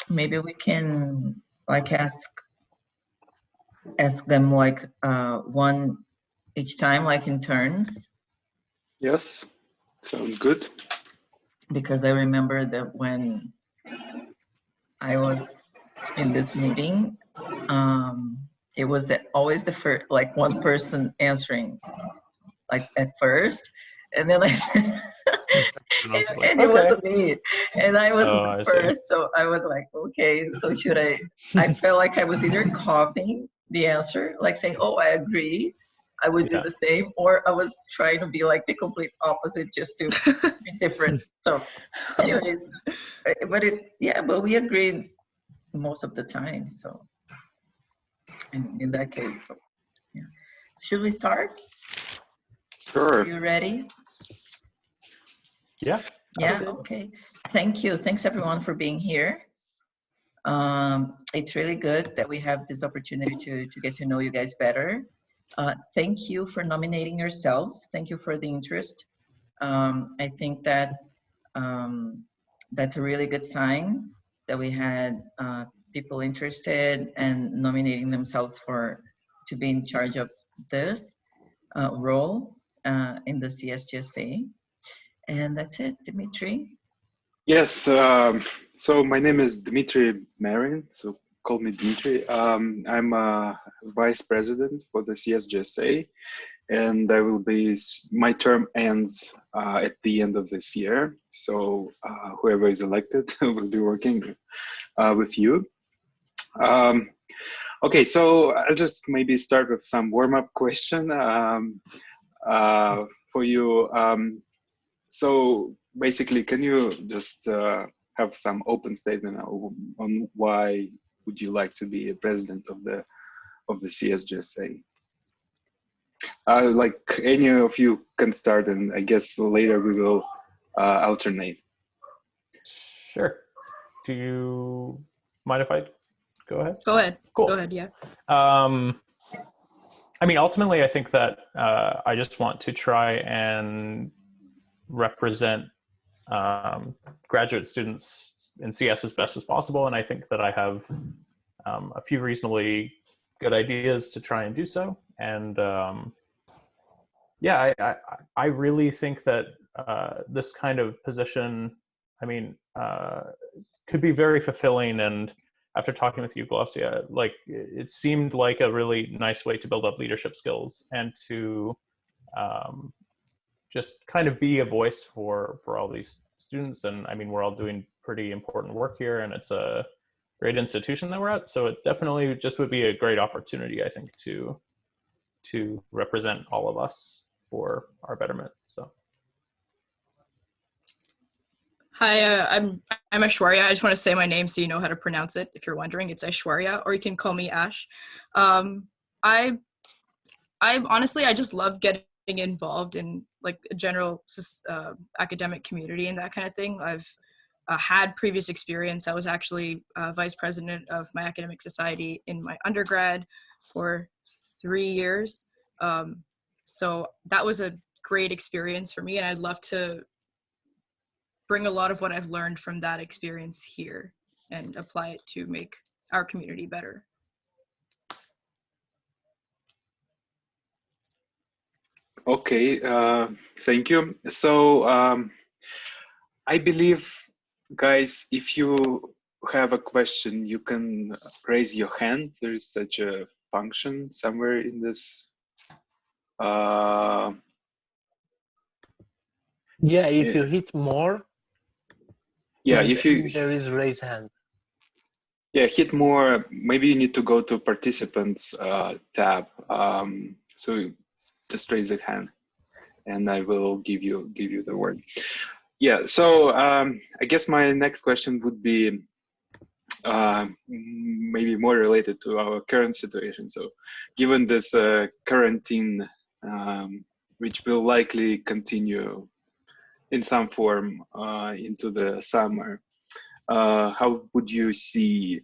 maybe we can like ask them like one each time, like in turns. Yes, sounds good. Because I remember that when I was in this meeting, it was always the first, like one person answering, like at first, and then and it wasn't me, and I was first, so I was like, okay, so should I? I felt like I was either copying the answer, like saying, oh, I agree, I would do the same, or I was trying to be like the complete opposite, just to be different. So, anyways, but we agreed most of the time. So, in that case, so, yeah. Should we start? Sure. Are you ready? Yeah. Yeah. Okay. Thank you. Thanks everyone for being here. It's really good that we have this opportunity to get to know you guys better. Thank you for nominating yourselves. Thank you for the interest. I think that that's a really good sign that we had people interested and nominating themselves to be in charge of this role in the CS GSA. And that's it, Dmitrii. Yes, so my name is Dmitrii Marin, so call me Dmitrii. I'm a vice president for the CS GSA, and my term ends at the end of this year. So whoever is elected will be working with you. Okay, so I'll just maybe start with some warm-up question for you. So basically, can you just have some open statement on why would you like to be a president of the CS GSA? Like any of you can start, and I guess later we will alternate. Sure. Do you mind if I go ahead? Go ahead. Cool. Go ahead. Yeah. I mean, ultimately, I think that I just want to try and represent graduate students in CS as best as possible, and I think that I have a few reasonably good ideas to try and do so. And yeah, I really think that this kind of position, I mean, could be very fulfilling. And after talking with you, Glosia, like it seemed like a really nice way to build up leadership skills and to just kind of be a voice for all these students. And I mean, we're all doing pretty important work here, and it's a great institution that we're at. So it definitely just would be a great opportunity, I think, to represent all of us for our betterment. So. Hi, I'm Aishwarya. I just want to say my name so you know how to pronounce it. If you're wondering, it's Aishwarya, or you can call me Ash. I honestly, I just love getting involved in like a general academic community and that kind of thing. I've had previous experience. I was actually vice president of my academic society in my undergrad for 3 years. So that was a great experience for me, and I'd love to bring a lot of what I've learned from that experience here and apply it to make our community better. Okay, thank you. So I believe, guys, if you have a question, you can raise your hand. There is such a function somewhere in this. Yeah, if you hit more. Yeah, if you. There is raise hand. Yeah, hit more. Maybe you need to go to participants tab. So just raise a hand, and I will give you the word. Yeah. So I guess my next question would be maybe more related to our current situation. So, given this quarantine, which will likely continue in some form into the summer, how would you see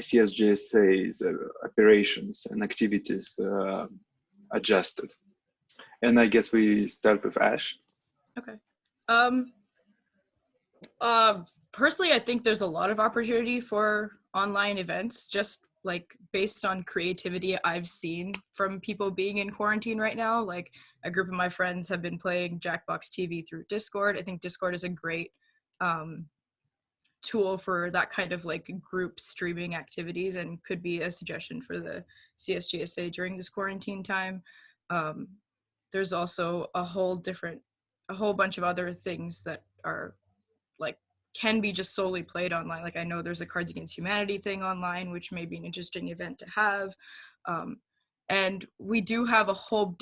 CS GSA's operations and activities adjusted? And I guess we start with Ash. Okay. personally, I think there's a lot of opportunity for online events, just like based on creativity I've seen from people being in quarantine right now. Like a group of my friends have been playing Jackbox TV through Discord. I think Discord is a great tool for that kind of like group streaming activities and could be a suggestion for the CS GSA during this quarantine time. There's also a whole bunch of other things that are like can be just solely played online. Like I know there's a Cards Against Humanity thing online, which may be an interesting event to have. And we do have a whole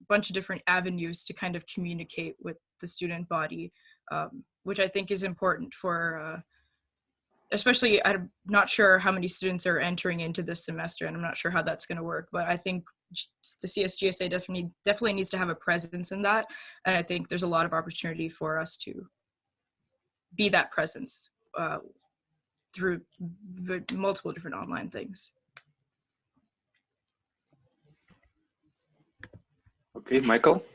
bunch of different avenues to kind of communicate with the student body, which I think is important for, especially I'm not sure how many students are entering into this semester, and I'm not sure how that's going to work, but I think the CSGSA definitely needs to have a presence in that. And I think there's a lot of opportunity for us to be that presence through multiple different online things. Okay, Michael.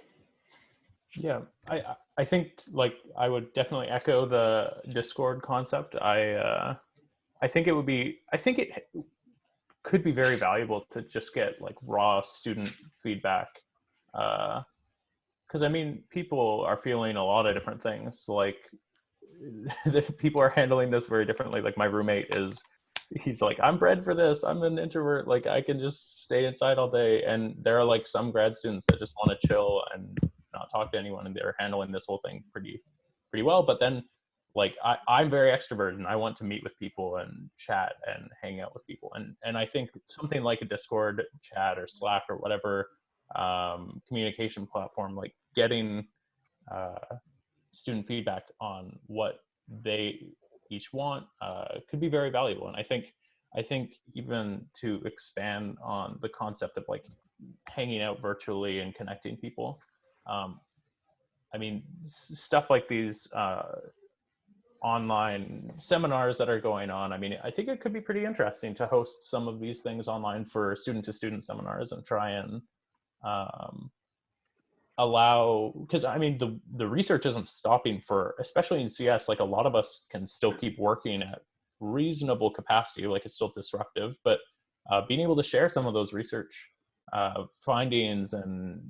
Yeah, I think like I would definitely echo the Discord concept. I think it could be very valuable to just get like raw student feedback, because I mean people are feeling a lot of different things. Like people are handling this very differently. Like my roommate he's like, I'm bred for this, I'm an introvert, like I can just stay inside all day. And there are like some grad students that just want to chill and not talk to anyone, and they're handling this whole thing pretty well. But then like I'm very extroverted and I want to meet with people and chat and hang out with people, and I think something like a Discord chat or Slack or whatever communication platform, like getting student feedback on what they each want could be very valuable. And I think even to expand on the concept of like hanging out virtually and connecting people, I mean stuff like these online seminars that are going on, I mean I think it could be pretty interesting to host some of these things online for student to student seminars and try and allow, because I mean the research isn't stopping for, especially in CS, like a lot of us can still keep working at reasonable capacity, like it's still disruptive, but being able to share some of those research findings and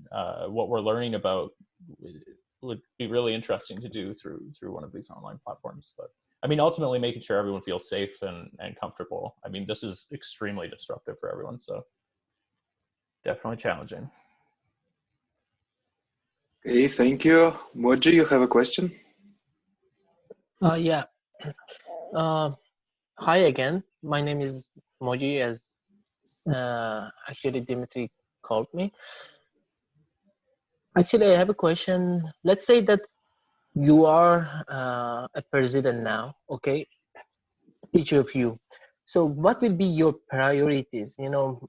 what we're learning about would be really interesting to do through one of these online platforms. But I mean ultimately making sure everyone feels safe and comfortable. I mean this is extremely disruptive for everyone, so definitely challenging. Okay, thank you. Moji, you have a question? Yeah. Hi again. My name is Moji, as actually Dmitrii called me. Actually, I have a question. Let's say that you are a president now, okay? Each of you. So what will be your priorities? You know,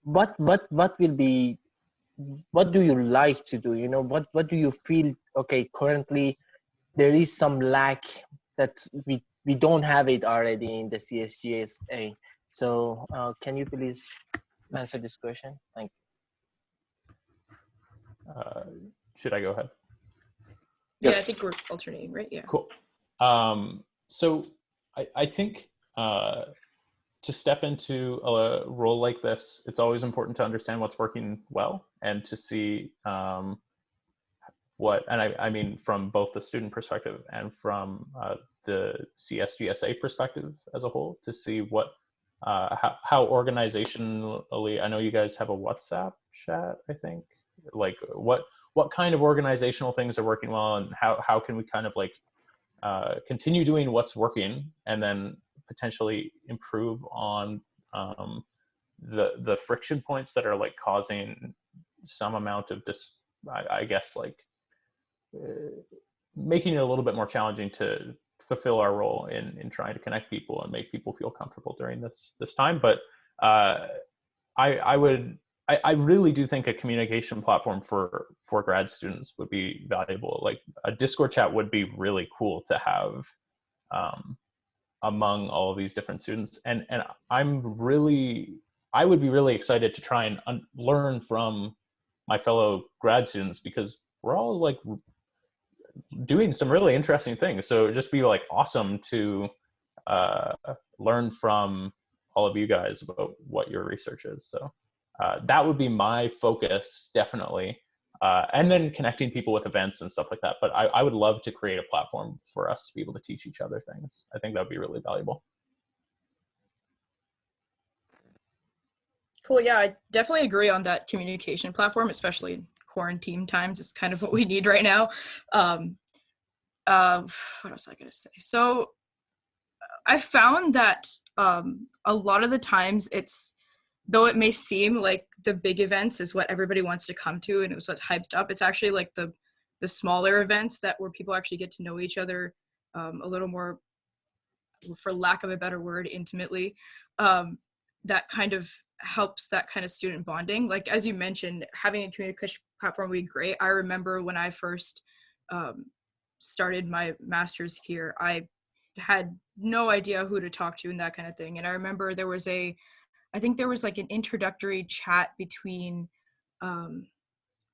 what will be, what do you like to do? You know, what do you feel, okay, currently there is some lack that we don't have it already in the CSGSA. So can you please answer this question? Thank you. Should I go ahead? Yes. Yeah, I Yes. think we're alternating, right? Yeah. Cool. So I think to step into a role like this, it's always important to understand what's working well and to see I mean from both the student perspective and from the CS GSA perspective as a whole, to see what how organizationally, I know you guys have a WhatsApp chat, I think, like what kind of organizational things are working well, and how can we kind of like continue doing what's working and then potentially improve on the friction points that are like causing some amount of I guess like making it a little bit more challenging to fulfill our role in trying to connect people and make people feel comfortable during this time. But I really do think a communication platform for grad students would be valuable. Like a Discord chat would be really cool to have among all of these different students. And I would be really excited to try and learn from my fellow grad students, because we're all like doing some really interesting things. So it'd just be like awesome to learn from all of you guys about what your research is. So that would be my focus, definitely. And then connecting people with events and stuff like that. But I would love to create a platform for us to be able to teach each other things. I think that would be really valuable. Cool. Yeah, I definitely agree on that communication platform, especially in quarantine times. It's kind of what we need right now. What was I going to say? So I found that a lot of the times though it may seem like the big events is what everybody wants to come to and it was what's hyped up, it's actually like the smaller events where people actually get to know each other a little more, for lack of a better word, intimately. That kind of helps that kind of student bonding. Like, as you mentioned, having a communication platform would be great. I remember when I first started my master's here, I had no idea who to talk to and that kind of thing. And I remember I think there was like an introductory chat between a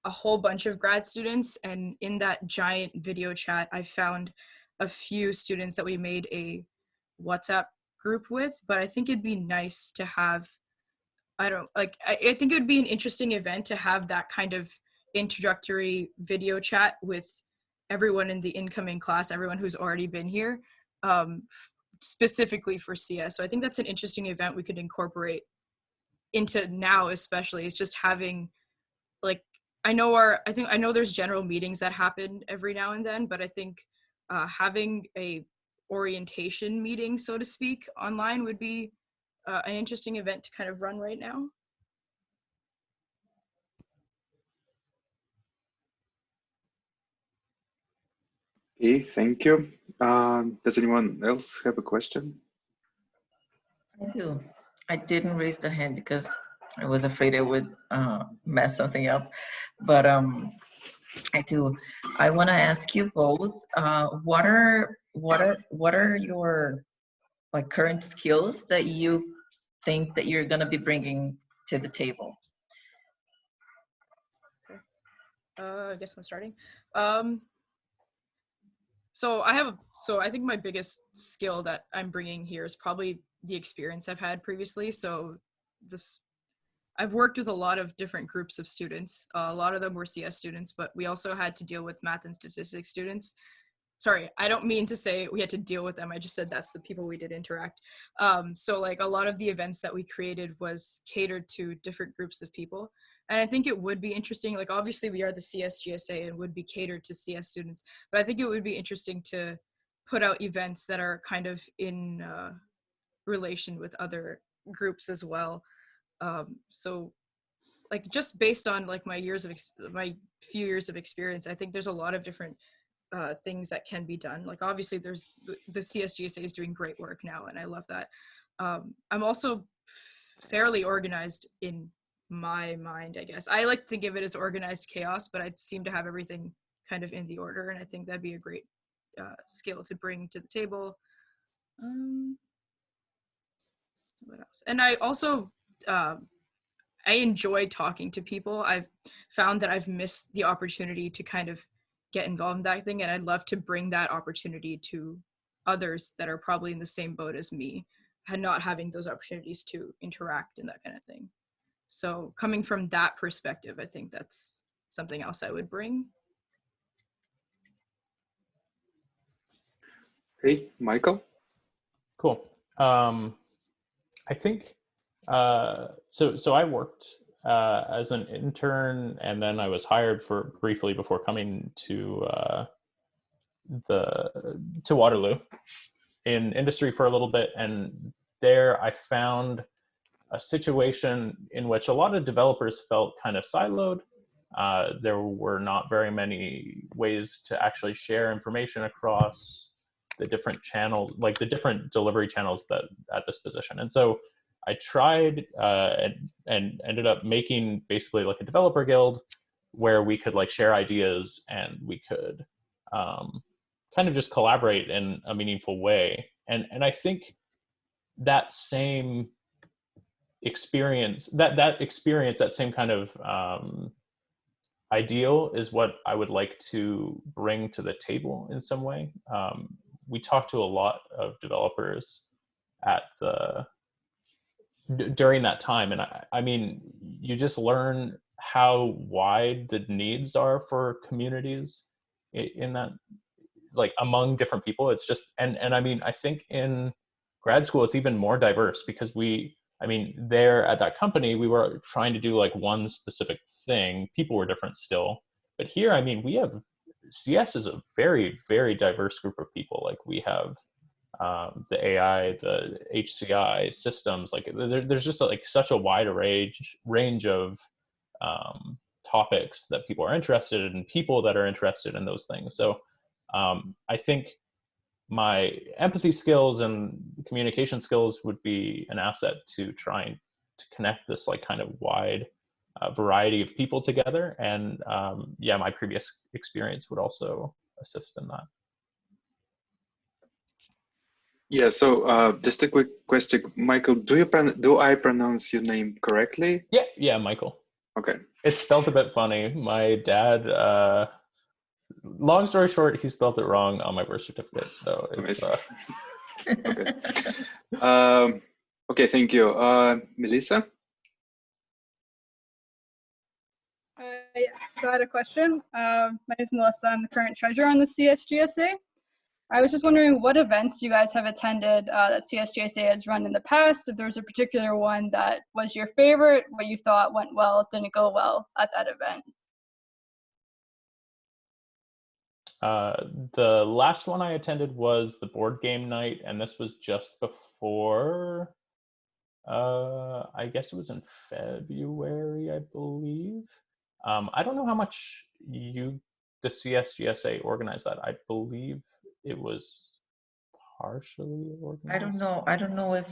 whole bunch of grad students. And in that giant video chat, I found a few students that we made a WhatsApp group with. But I think it'd be nice to have, I think it would be an interesting event to have that kind of introductory video chat with everyone in the incoming class, everyone who's already been here, specifically for CS. So I think that's an interesting event we could incorporate into now, especially. It's just having, like, I know there's general meetings that happen every now and then, but I think having a orientation meeting, so to speak, online would be an interesting event to kind of run right now. Okay, thank you. Does anyone else have a question? I do. I didn't raise the hand because I was afraid I would mess something up, but I do. I want to ask you both. What are your like current skills that you think that you're gonna be bringing to the table? Okay. I guess I'm starting. So I think my biggest skill that I'm bringing here is probably the experience I've had previously. So I've worked with a lot of different groups of students. A lot of them were CS students, but we also had to deal with math and statistics students. Sorry, I don't mean to say we had to deal with them. I just said that's the people we did interact. So like a lot of the events that we created was catered to different groups of people. And I think it would be interesting, like obviously we are the CS GSA and would be catered to CS students, but I think it would be interesting to put out events that are kind of in relation with other groups as well. So like just based on like my few years of experience, I think there's a lot of different things that can be done. Like obviously there's the CS GSA is doing great work now and I love that. I'm also fairly organized in my mind, I guess. I like to think of it as organized chaos, but I seem to have everything kind of in the order, and I think that'd be a great skill to bring to the table. What else? And I also I enjoy talking to people. I've found that I've missed the opportunity to kind of get involved in that thing, and I'd love to bring that opportunity to others that are probably in the same boat as me, and not having those opportunities to interact and that kind of thing. So coming from that perspective, I think that's something else I would bring. Hey, Michael? Cool. I think, so I worked as an intern, and then I was hired for briefly before coming to Waterloo in industry for a little bit. And there I found a situation in which a lot of developers felt kind of siloed. There were not very many ways to actually share information across the different channels, like the different delivery channels that at this position. And so I tried and ended up making basically like a developer guild where we could like share ideas and we could kind of just collaborate in a meaningful way. And I think that same experience, that same kind of ideal is what I would like to bring to the table in some way. We talked to a lot of developers at during that time, and I mean, you just learn how wide the needs are for communities in that, like among different people. It's just, and I mean, I think in grad school it's even more diverse because I mean, there at that company, we were trying to do like one specific thing. People were different still. But here, I mean, CS is a very, very diverse group of people. Like we have the AI, the HCI systems, like there's just like such a wide range of topics that people are interested in, people that are interested in those things. So I think my empathy skills and communication skills would be an asset to trying to connect this like kind of wide variety of people together. And yeah, my previous experience would also assist in that. Yeah, so just a quick question, Michael, do I pronounce your name correctly? Yeah, Michael. Okay. It's spelled a bit funny. My dad, long story short, he spelled it wrong on my birth certificate. So it's okay. Okay, thank you. Melissa? Yeah, so I had a question. My name is Melissa. I'm the current treasurer on the CS GSA. I was just wondering what events you guys have attended that CS GSA has run in the past. If there was a particular one that was your favorite, what you thought went well, didn't go well at that event. The last one I attended was the board game night, and this was just before, I guess it was in February, I believe. I don't know how much the CS GSA organized that. I believe it was partially organized. I don't know if,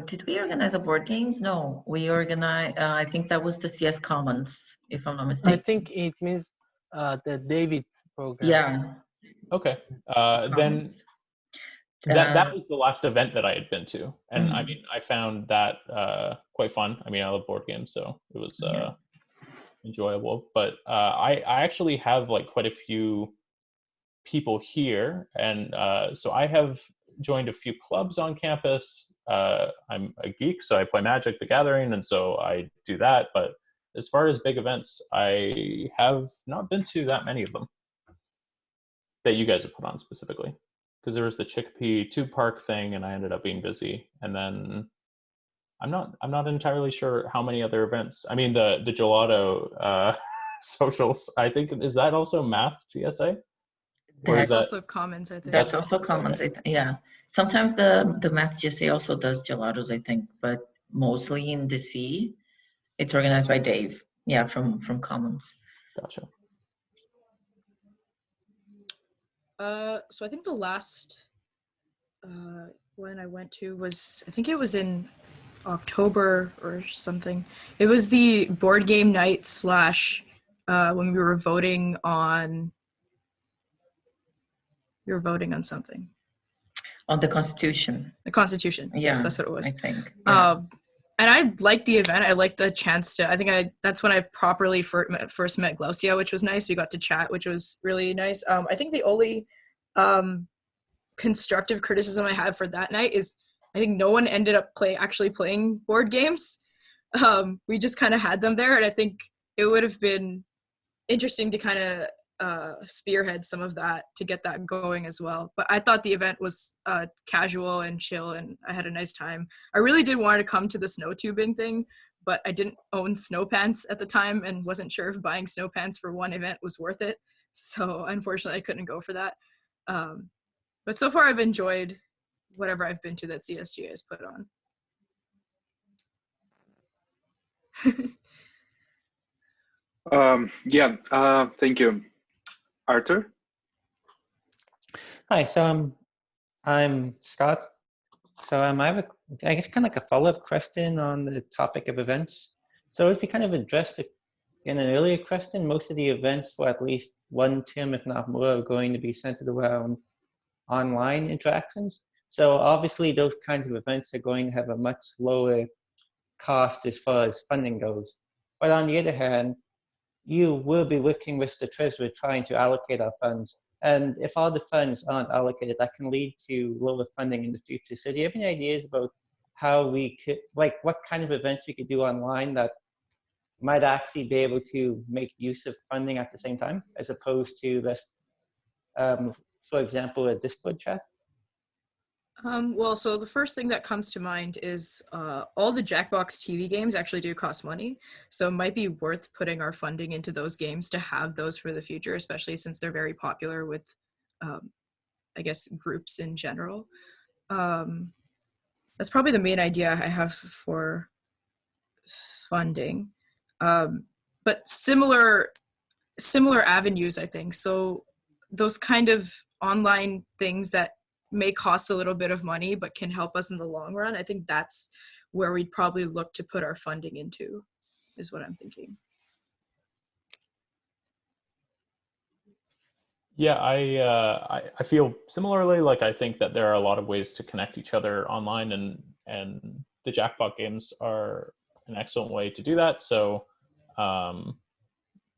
did we organize a board games? No, we organized, I think that was the CS Commons, if I'm not mistaken. I think it means the David program. Yeah. Okay. Then Commons. that was the last event that I had been to. And I mean, I found that quite fun. I mean, I love board games, so it was enjoyable. But I actually have like quite a few people here. And so I have joined a few clubs on campus. I'm a geek, so I play Magic the Gathering, and so I do that. But as far as big events, I have not been to that many of them that you guys have put on specifically. Because there was the Chicopee 2 Park thing, and I ended up being busy. And then I'm not entirely sure how many other events. I mean, the gelato socials. I think, is that also Math GSA? That's also Commons, I think. That's also Commons, okay. Yeah. Sometimes the Math GSA also does gelatos, I think, but mostly in DC, it's organized by Dave. Yeah, from Commons. Gotcha. So I think the last one I went to was, I think it was in October or something. It was the board game night / when we were voting on. You were voting on something. On the Constitution. The Constitution. Yeah, yes, that's what it was. I think. Yeah. And I liked the event. I liked the chance to. I think that's when I properly first met Glaucia, which was nice. We got to chat, which was really nice. I think the only constructive criticism I have for that night is I think no one ended up actually playing board games. We just kind of had them there, and I think it would have been interesting to kind of spearhead some of that to get that going as well. But I thought the event was casual and chill, and I had a nice time. I really did want to come to the snow tubing thing, but I didn't own snow pants at the time and wasn't sure if buying snow pants for one event was worth it. So unfortunately I couldn't go for that. But so far I've enjoyed whatever I've been to that CSGA has put on. Thank you. Arthur? Hi, so I'm Scott. So I have I guess kind of like a follow-up question on the topic of events. So if you kind of addressed it in an earlier question, most of the events for at least one term, if not more, are going to be centered around online interactions. So obviously those kinds of events are going to have a much lower cost as far as funding goes. But on the other hand, you will be working with the treasurer trying to allocate our funds. And if all the funds aren't allocated, that can lead to lower funding in the future. So do you have any ideas about how we could, like what kind of events we could do online that might actually be able to make use of funding at the same time, as opposed to this, for example, a Discord chat? Well, so the first thing that comes to mind is all the Jackbox TV games actually do cost money. So it might be worth putting our funding into those games to have those for the future, especially since they're very popular with, I guess, groups in general. That's probably the main idea I have for funding. But similar avenues, I think. So those kind of online things that may cost a little bit of money but can help us in the long run, I think that's where we'd probably look to put our funding into, is what I'm thinking. Yeah, I feel similarly. Like, I think that there are a lot of ways to connect each other online, and the Jackbox games are an excellent way to do that. So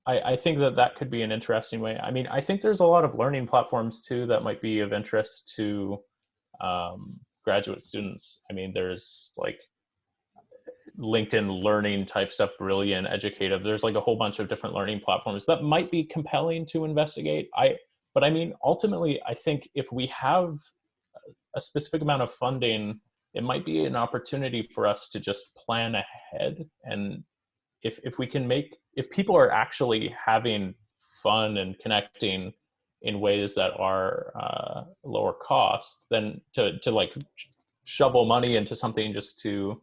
I think that could be an interesting way. I mean, I think there's a lot of learning platforms too that might be of interest to graduate students. I mean, there's like LinkedIn learning type stuff, Brilliant, Educative. There's like a whole bunch of different learning platforms that might be compelling to investigate. But I mean, ultimately, I think if we have a specific amount of funding, it might be an opportunity for us to just plan ahead. And if we can if people are actually having fun and connecting in ways that are lower cost, then to like shovel money into something just to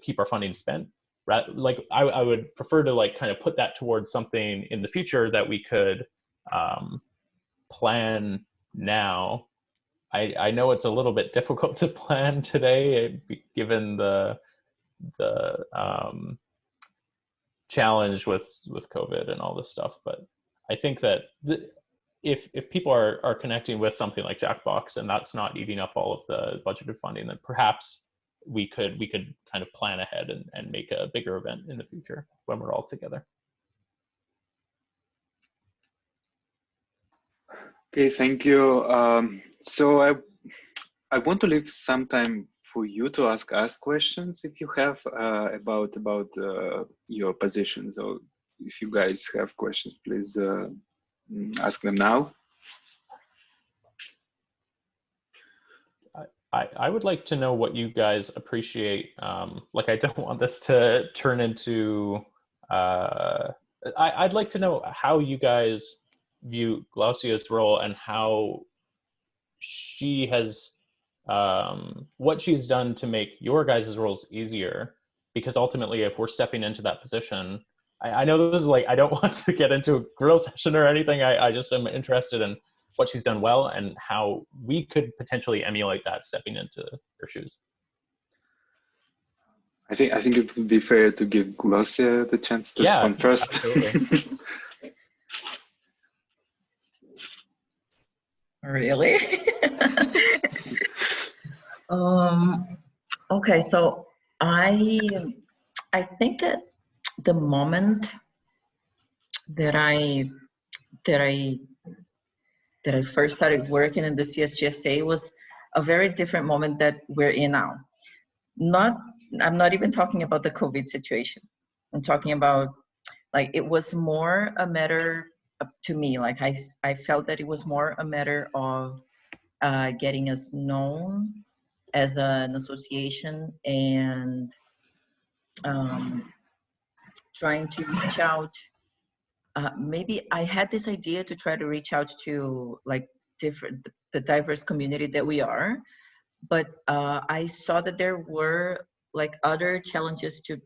keep our funding spent. Like I would prefer to like kind of put that towards something in the future that we could plan now. I know it's a little bit difficult to plan today, given the challenge with COVID and all this stuff. But I think that if people are connecting with something like Jackbox and that's not eating up all of the budgeted funding, then perhaps we could kind of plan ahead and make a bigger event in the future when we're all together. Okay, thank you. So I want to leave some time for you to ask us questions if you have about your position. So if you guys have questions, please ask them now. I would like to know what you guys appreciate. Like, I don't want this to turn into, I'd like to know how you guys view Glaucia's role and how she has, what she's done to make your guys' roles easier. Because ultimately, if we're stepping into that position, I know this is like, I don't want to get into a grill session or anything. I just am interested in what she's done well and how we could potentially emulate that stepping into her shoes. I think it would be fair to give Glaucia the chance to respond first. Absolutely. Really? Okay, so I think that the moment that I first started working in the CS GSA was a very different moment that we're in now. I'm not even talking about the COVID situation. I'm talking about, like, it was more a matter to me, like I felt that it was more a matter of getting us known as an association and trying to reach out. Maybe I had this idea to try to reach out to like the diverse community that we are, but I saw that there were like other challenges to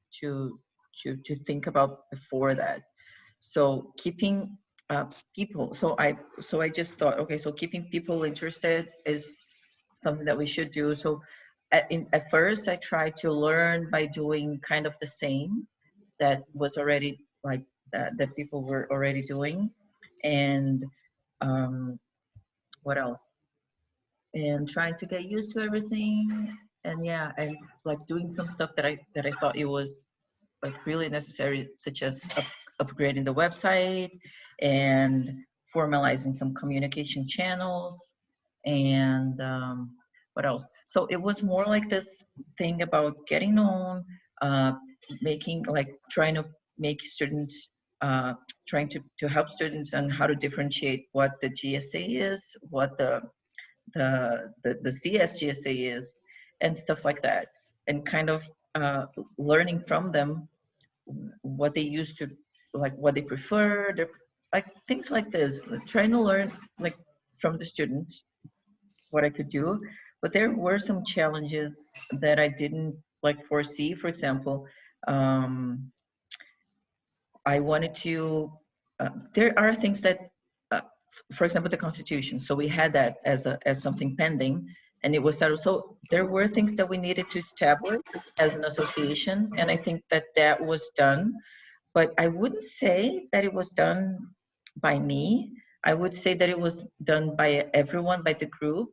think about before that. So keeping people. So I just thought, okay, so keeping people interested is something that we should do. So at first I tried to learn by doing kind of the same that was already like that people were already doing, and what else? And trying to get used to everything, and yeah, and like doing some stuff that I thought it was like really necessary, such as upgrading the website and formalizing some communication channels and what else? So it was more like this thing about getting known, making like trying to make students, trying to help students on how to differentiate what the GSA is, what the CS GSA is, and stuff like that, and kind of learning from them what they used to, like what they prefer, like things like this, trying to learn like from the students what I could do. But there were some challenges that I didn't like foresee. For example, I wanted to, there are things that, for example, the Constitution. So we had that as something pending, and it was settled. So there were things that we needed to establish as an association, and I think that that was done. But I wouldn't say that it was done by me. I would say that it was done by everyone, by the group.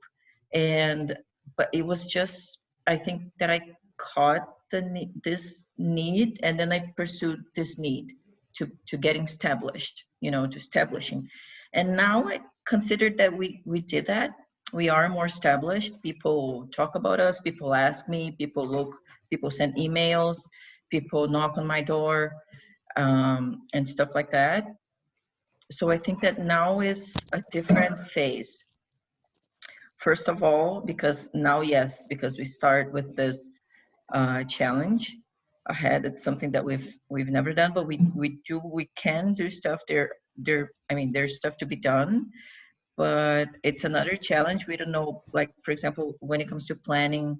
But it was just, I think that I caught this need, and then I pursued this need to getting established, to establishing. And now I consider that we did that. We are more established. People talk about us, people ask me, people send emails, people knock on my door, and stuff like that. So I think that now is a different phase. First of all, because now, yes, because we start with this challenge ahead. It's something that we've never done, but we can do stuff there. I mean, there's stuff to be done, but it's another challenge. We don't know, like, for example, when it comes to planning,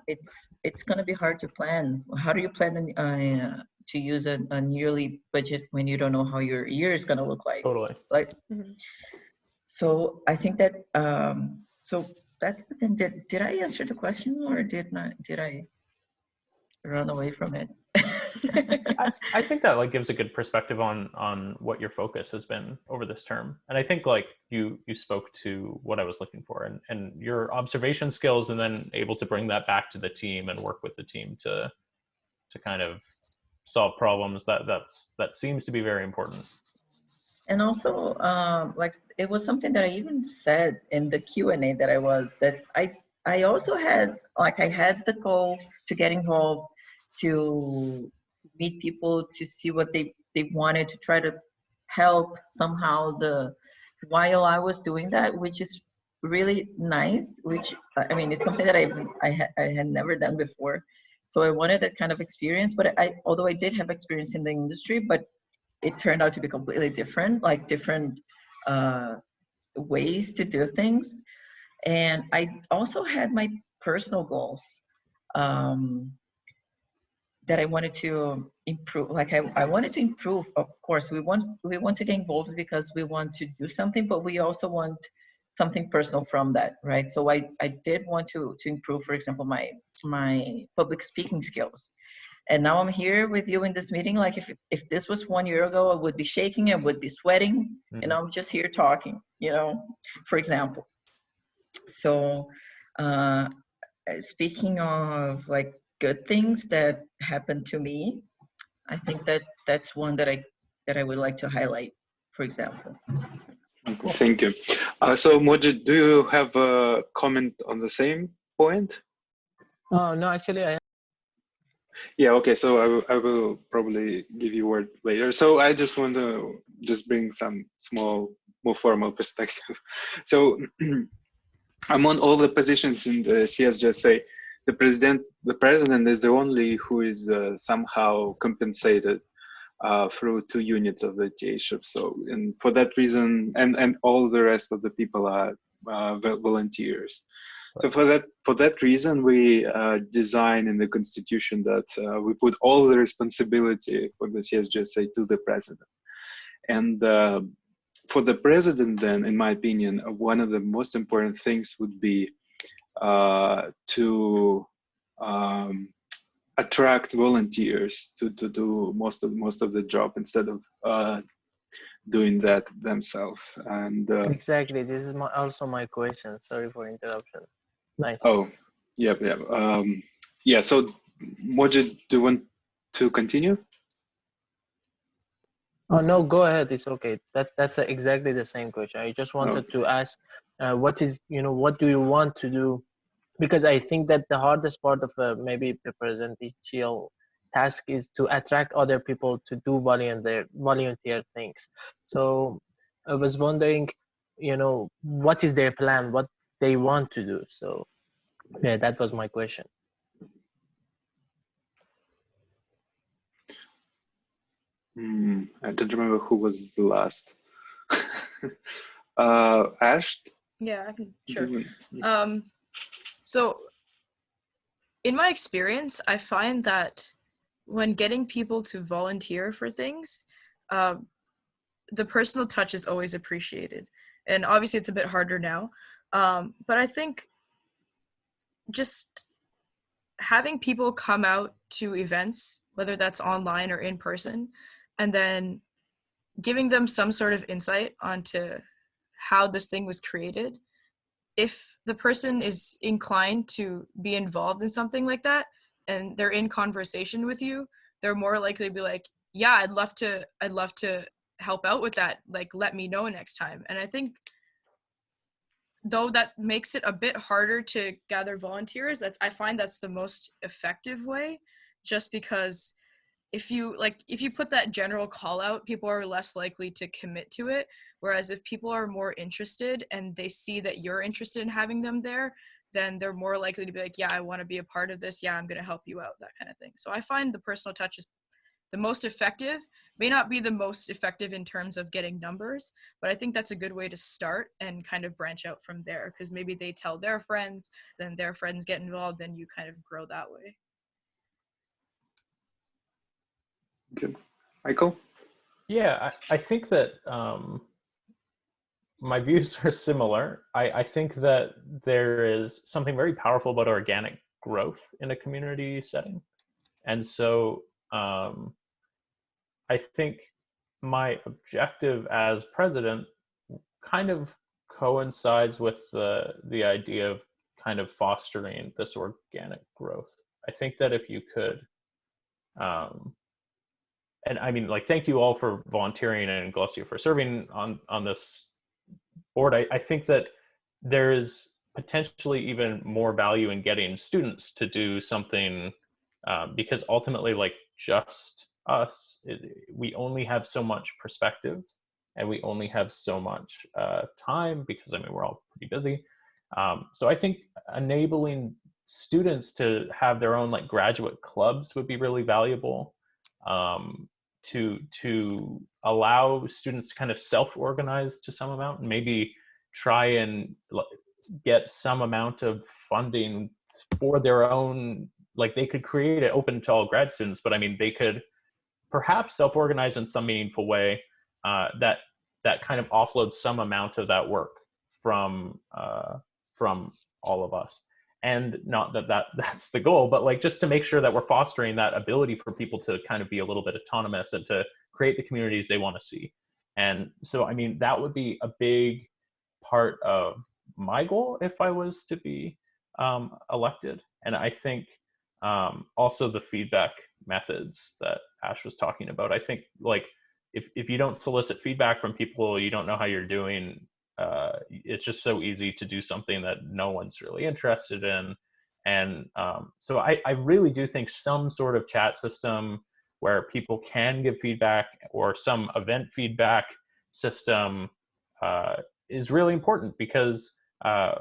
it's going to be hard to plan. How do you plan to use a yearly budget when you don't know how your year is going to look like? Totally. Like, so I think that, so that's the thing. Did I answer the question, or did I run away from it? I think that like gives a good perspective on what your focus has been over this term. And I think like you spoke to what I was looking for, and your observation skills, and then able to bring that back to the team and work with the team to kind of solve problems. That seems to be very important. And also, like, it was something that I even said in the Q&A that I also had, like, I had the goal to get involved, to meet people, to see what they wanted, to try to help somehow while I was doing that, which is really nice, which, I mean, it's something that I had never done before. So I wanted that kind of experience, but although I did have experience in the industry, but it turned out to be completely different, like different ways to do things. And I also had my personal goals that I wanted to improve. Like I wanted to improve. Of course, we want to get involved because we want to do something, but we also want something personal from that, right? So I did want to improve, for example, my public speaking skills. And now I'm here with you in this meeting. Like if this was 1 year ago, I would be shaking, I would be sweating, and I'm just here talking, for example. So speaking of like good things that happened to me, I think that's one that I would like to highlight, for example. Thank you. So Moji, do you have a comment on the same point? No, actually, Yeah, okay, so I will probably give you a word later. So I just want to bring some small, more formal perspective. So among all the positions in the CS GSA, the president is the only who is somehow compensated through 2 units of the TA-ship. So, and for that reason, and all the rest of the people are volunteers. So for that reason, we design in the Constitution that we put all the responsibility for the CS GSA to the president. And for the president, then, in my opinion, one of the most important things would be to attract volunteers to do most of the job instead of doing that themselves. And exactly, this is also my question. Sorry for interruption. Nice. Oh, yep. Yeah. So, Moji, do you want to continue? Oh no, go ahead. It's okay. That's exactly the same question. I just wanted to ask, what is, what do you want to do? Because I think that the hardest part of maybe the presidential task is to attract other people to do volunteer things. So I was wondering, what is their plan, what they want to do. So yeah, that was my question. I don't remember who was the last. Ash? Yeah, I can, sure. So in my experience, I find that when getting people to volunteer for things, the personal touch is always appreciated. And obviously it's a bit harder now. But I think just having people come out to events, whether that's online or in person, and then giving them some sort of insight onto how this thing was created. If the person is inclined to be involved in something like that and they're in conversation with you, they're more likely to be like, yeah, I'd love to help out with that. Like, let me know next time. And I think though that makes it a bit harder to gather volunteers, I find that's the most effective way, just because if you put that general call out, people are less likely to commit to it. Whereas if people are more interested and they see that you're interested in having them there, then they're more likely to be like, yeah, I want to be a part of this. Yeah, I'm going to help you out, that kind of thing. So I find the personal touch is the most effective. May not be the most effective in terms of getting numbers, but I think that's a good way to start and kind of branch out from there, because maybe they tell their friends, then their friends get involved, then you kind of grow that way. Good. Michael? Yeah, I think that my views are similar. I think that there is something very powerful about organic growth in a community setting. And so I think my objective as president kind of coincides with the idea of kind of fostering this organic growth. I think that if you could, and I mean, like, thank you all for volunteering and Glosia for serving on this board. I think that there is potentially even more value in getting students to do something, because ultimately, like, just us, we only have so much perspective and we only have so much time, because I mean, we're all pretty busy. So I think enabling students to have their own like graduate clubs would be really valuable, to allow students to kind of self-organize to some amount and maybe try and get some amount of funding for their own, like they could create it open to all grad students, but I mean, they could perhaps self-organize in some meaningful way, that kind of offloads some amount of that work from all of us. And not that's the goal, but like just to make sure that we're fostering that ability for people to kind of be a little bit autonomous and to create the communities they want to see. And so, I mean, that would be a big part of my goal if I was to be elected. And I think also the feedback methods that Ash was talking about, I think like if you don't solicit feedback from people, you don't know how you're doing, it's just so easy to do something that no one's really interested in. And so I really do think some sort of chat system where people can give feedback, or some event feedback system is really important, because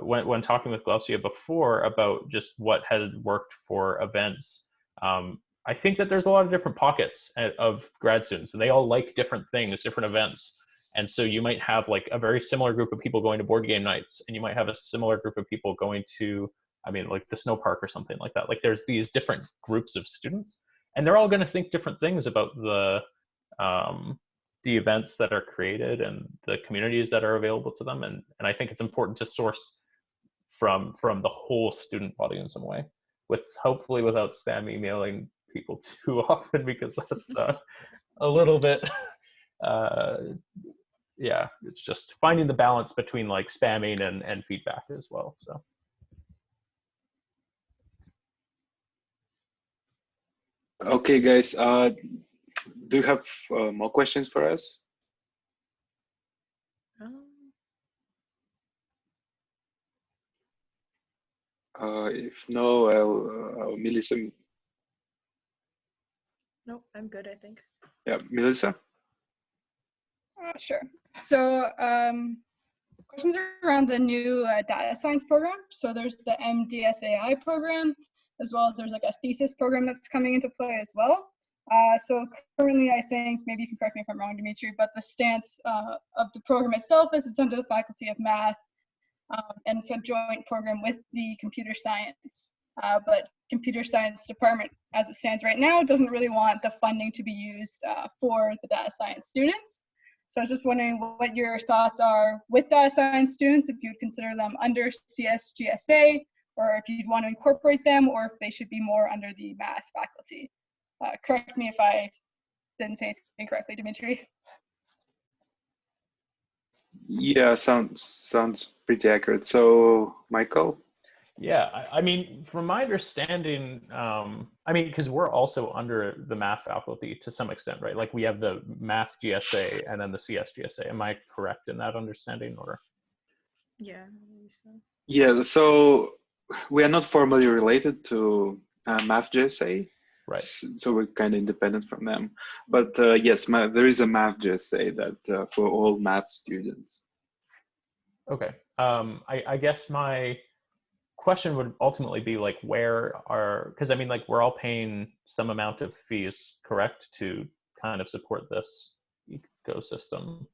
when talking with Glosia before about just what had worked for events, I think that there's a lot of different pockets of grad students, and they all like different things, different events. And so you might have like a very similar group of people going to board game nights, and you might have a similar group of people going to, I mean, like the snow park or something like that. Like there's these different groups of students, and they're all going to think different things about the events that are created and the communities that are available to them. And I think it's important to source from the whole student body in some way, with hopefully without spam emailing people too often, because that's a little bit yeah, it's just finding the balance between like spamming and feedback as well. So okay, guys, Do you have more questions for us? If no, Melissa. Nope, I'm good, I think. Yeah, Melissa. Sure. So questions around the new data science program. So there's the MDSAI program, as well as there's like a thesis program that's coming into play as well. So currently, I think, maybe you can correct me if I'm wrong, Dmitrii, but the stance of the program itself is it's under the Faculty of Math, and it's a joint program with the computer science. But computer science department, as it stands right now, doesn't really want the funding to be used for the data science students. So I was just wondering what your thoughts are with data science students, if you'd consider them under CS GSA, or if you'd want to incorporate them, or if they should be more under the math faculty. Correct me if I didn't say anything correctly, Dmitrii. Yeah, sounds pretty accurate. So, Michael? Yeah, I mean, from my understanding, I mean, because we're also under the math faculty to some extent, right? Like we have the math GSA and then the CS GSA. Am I correct in that understanding, or? Yeah, I believe so. Yeah, so we are not formally related to math GSA. Right. So we're kind of independent from them. But yes, there is a math GSA that for all math students. Okay. I guess my question would ultimately be like, because I mean, like we're all paying some amount of fees, correct, to kind of support this ecosystem.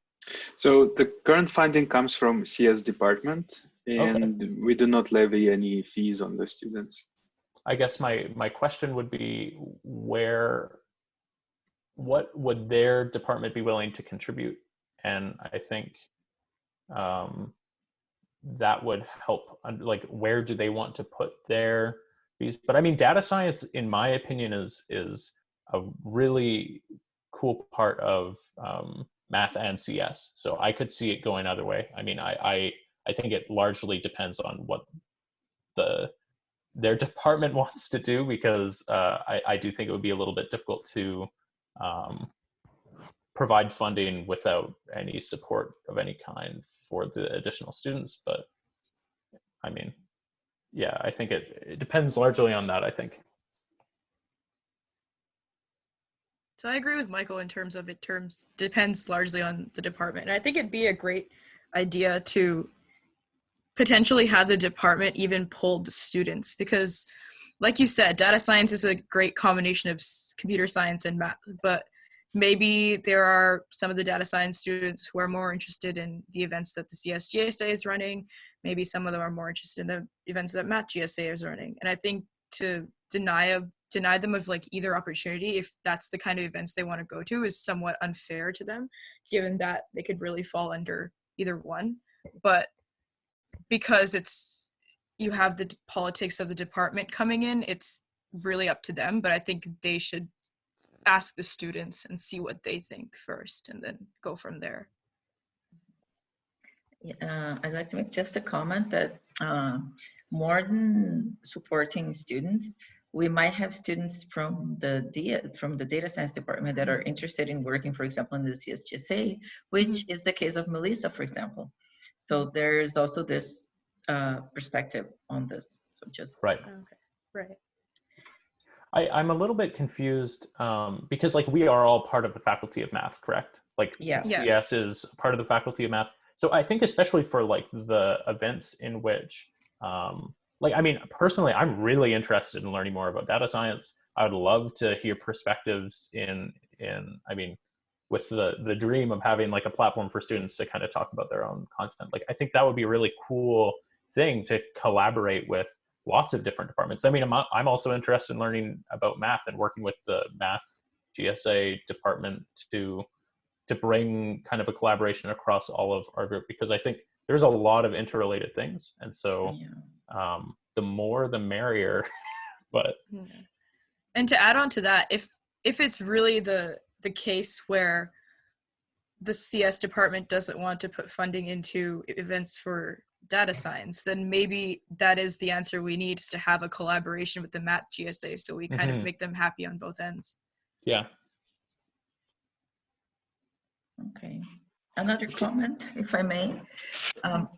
So the current funding comes from CS department, and we do not levy any fees on the students. I guess my question would be what would their department be willing to contribute? And I think that would help, like where do they want to put their fees? But I mean, data science, in my opinion, is a really cool part of math and CS. So I could see it going either way. I mean, I think it largely depends on what their department wants to do, because I do think it would be a little bit difficult to provide funding without any support of any kind for the additional students. But I mean, yeah, I think it depends largely on that, I think. So I agree with Michael in terms of depends largely on the department. And I think it'd be a great idea to potentially have the department even pull the students, because like you said, data science is a great combination of computer science and math, but maybe there are some of the data science students who are more interested in the events that the CS GSA is running. Maybe some of them are more interested in the events that Math GSA is running. And I think to deny them of like either opportunity, if that's the kind of events they want to go to, is somewhat unfair to them, given that they could really fall under either one. But because you have the politics of the department coming in, it's really up to them. But I think they should ask the students and see what they think first, and then go from there. I'd like to make just a comment that more than supporting students, we might have students from the data science department that are interested in working, for example, in the CS GSA, which is the case of Melissa, for example. So there's also this perspective on this. So just right. Okay. Right. I'm a little bit confused because like we are all part of the Faculty of Math, correct? Like CS is part of the Faculty of Math. So I think especially for like the events in which, like, I mean, personally, I'm really interested in learning more about data science. I would love to hear perspectives I mean, with the dream of having like a platform for students to kind of talk about their own content. Like, I think that would be a really cool thing to collaborate with lots of different departments. I mean, I'm also interested in learning about math and working with the math GSA department to bring kind of a collaboration across all of our group, because I think there's a lot of interrelated things. And so the more the merrier, but. And to add on to that, if it's really the case where the CS department doesn't want to put funding into events for data science, then maybe that is the answer we need, is to have a collaboration with the Math GSA, so we kind of make them happy on both ends. Yeah. Okay. Another comment, if I may.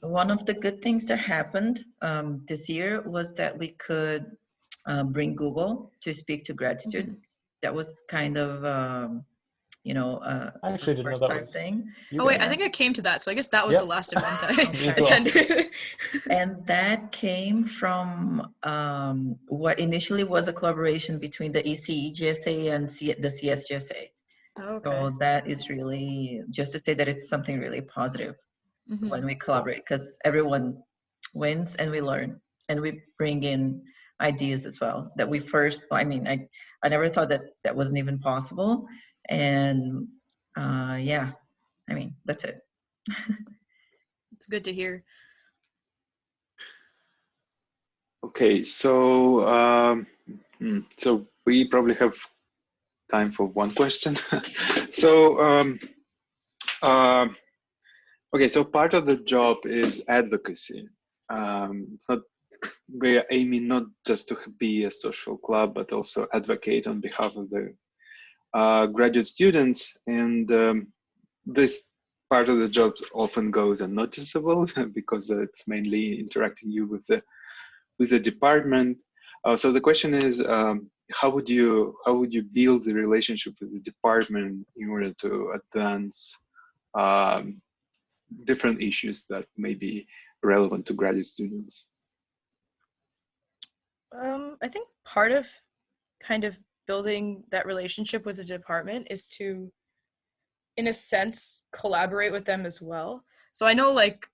One of the good things that happened this year was that we could bring Google to speak to grad students. That was kind of, I actually didn't know first that time was thing. you Oh wait, guys. I think I came to that, so I guess that was Yep. the last event I Me as well. attended. And that came from what initially was a collaboration between the ECE GSA and the CS GSA. Okay. So that is really, just to say that it's something really positive when we collaborate, because everyone wins and we learn and we bring in ideas as well that we first, I mean, I never thought that that wasn't even possible. And yeah, I mean, that's it. It's good to hear. Okay, so so we probably have time for one question. So okay, so part of the job is advocacy. It's not, we're aiming not just to be a social club, but also advocate on behalf of the graduate students. And this part of the job often goes unnoticeable because it's mainly interacting you with the department. So the question is, how would you build the relationship with the department in order to advance different issues that may be relevant to graduate students? I think part of kind of building that relationship with the department is to, in a sense, collaborate with them as well. So I know like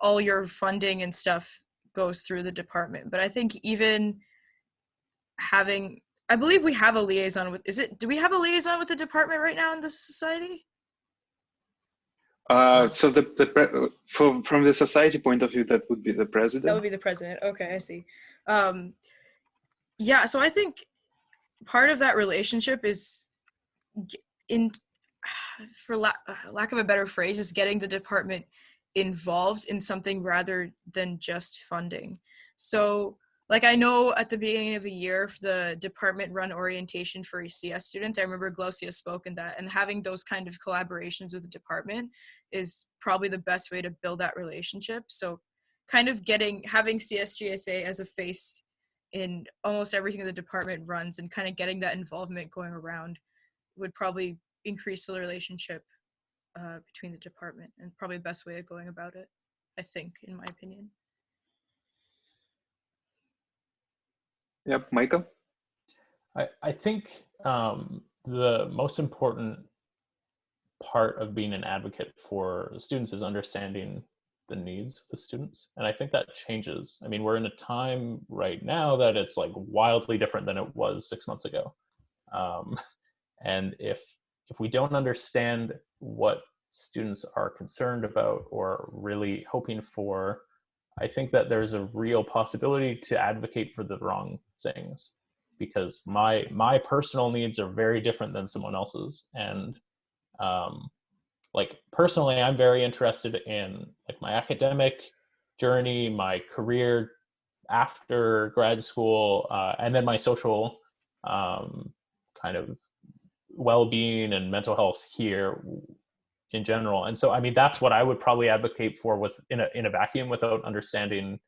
all your funding and stuff goes through the department, but I think even having, I believe we have a liaison with, do we have a liaison with the department right now in this society? So from the society point of view, that would be the president. That would be the president. Okay, I see. Yeah, so I think part of that relationship is for lack of a better phrase, is getting the department involved in something rather than just funding. So like I know at the beginning of the year, the department run orientation for CS students, I remember Glosia spoke in that, and having those kind of collaborations with the department is probably the best way to build that relationship. So kind of having CS GSA as a face in almost everything the department runs and kind of getting that involvement going around would probably increase the relationship between the department, and probably the best way of going about it, I think, in my opinion. Yep, Michael? I think the most important part of being an advocate for students is understanding the needs of the students. And I think that changes. I mean, we're in a time right now that it's like wildly different than it was 6 months ago. And if we don't understand what students are concerned about or really hoping for, I think that there's a real possibility to advocate for the wrong things, because my personal needs are very different than someone else's. And like personally, I'm very interested in like my academic journey, my career after grad school, and then my social kind of well-being and mental health here in general. And so, I mean, that's what I would probably advocate for in a vacuum without understanding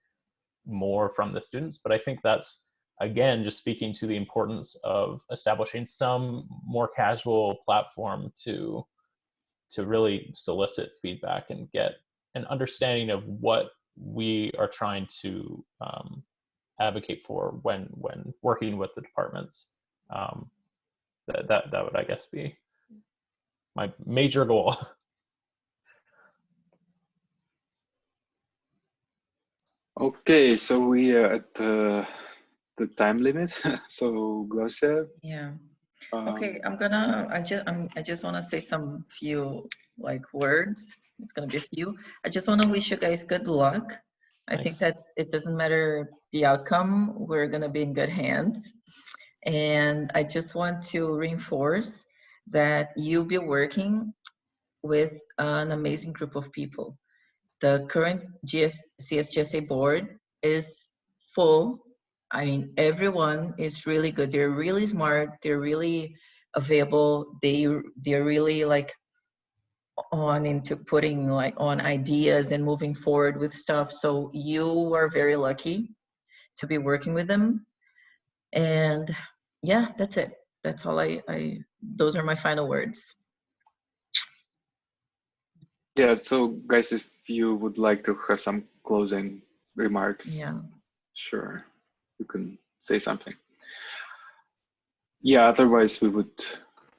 more from the students. But I think that's, again, just speaking to the importance of establishing some more casual platform to really solicit feedback and get an understanding of what we are trying to advocate for when working with the departments. That would, I guess, be my major goal. Okay, so we are at the time limit. So Glosia. Yeah. Okay, I just want to say some few like words. It's gonna be a few. I just want to wish you guys good luck. I think that it doesn't matter the outcome, we're gonna be in good hands. And I just want to reinforce that you'll be working with an amazing group of people. The current CS GSA board is full. I mean, everyone is really good. They're really smart. They're really available. They're really like on into putting like on ideas and moving forward with stuff. So you are very lucky to be working with them. And yeah, that's it. That's all those are my final words. Yeah, so guys, if you would like to have some closing remarks, Yeah. sure, you can say something. Yeah, otherwise we would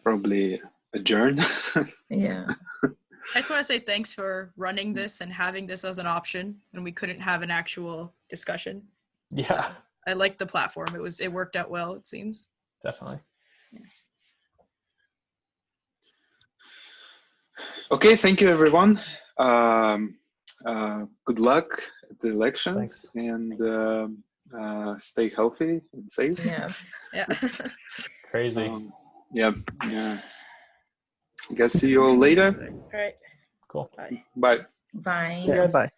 probably adjourn. Yeah. I just want to say thanks for running this and having this as an option when we couldn't have an actual discussion. Yeah, I liked the platform. It worked out well, it seems. definitely. Okay, thank you everyone. Good luck at the elections. Thanks. And stay healthy and safe. Yeah. Yeah. Crazy. Yeah. I guess see you all later. All right. Cool. Bye. Bye. Bye. Yeah, bye.